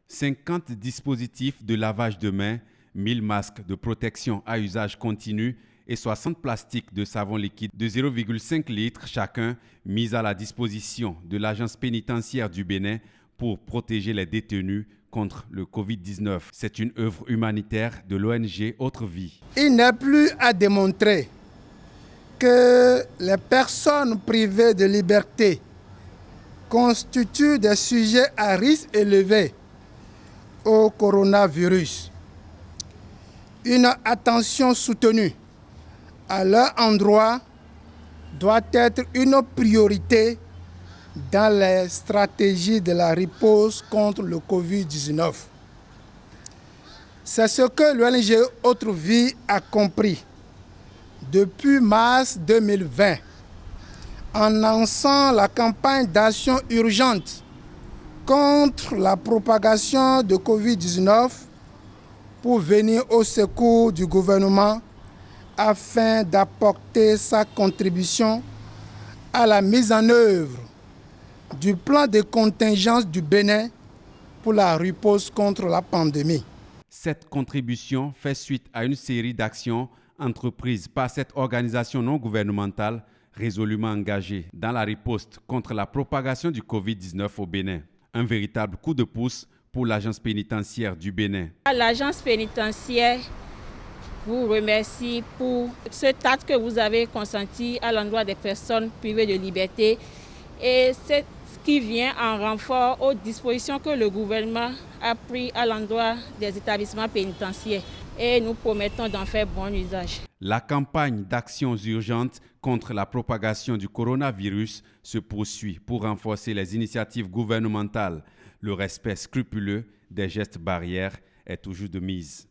50 dispositifs de lavage de mains, 1000 masques de protection à usage continu et 60 plastiques de savon liquide de 0,5 litres chacun mis à la disposition de l'agence pénitentiaire du Bénin pour protéger les détenus contre le Covid-19. C'est une œuvre humanitaire de l'ONG Autre Vie. Il n'est plus à démontrer que les personnes privées de liberté constituent des sujets à risque élevé au coronavirus. Une attention soutenue à leur endroit doit être une priorité dans les stratégies de la riposte contre le Covid-19. C'est ce que l'ONG Autre Vie a compris depuis mars 2020 en lançant la campagne d'action urgente contre la propagation de Covid-19 pour venir au secours du gouvernement afin d'apporter sa contribution à la mise en œuvre du plan de contingence du Bénin pour la riposte contre la pandémie. Cette contribution fait suite à une série d'actions entreprises par cette organisation non gouvernementale résolument engagée dans la riposte contre la propagation du Covid-19 au Bénin. Un véritable coup de pouce pour l'agence pénitentiaire du Bénin. L'agence pénitentiaire vous remercie pour cet acte que vous avez consenti à l'endroit des personnes privées de liberté et c'est ce qui vient en renfort aux dispositions que le gouvernement a prises à l'endroit des établissements pénitentiaires et nous promettons d'en faire bon usage. La campagne d'actions urgentes contre la propagation du coronavirus se poursuit pour renforcer les initiatives gouvernementales. Le respect scrupuleux des gestes barrières est toujours de mise.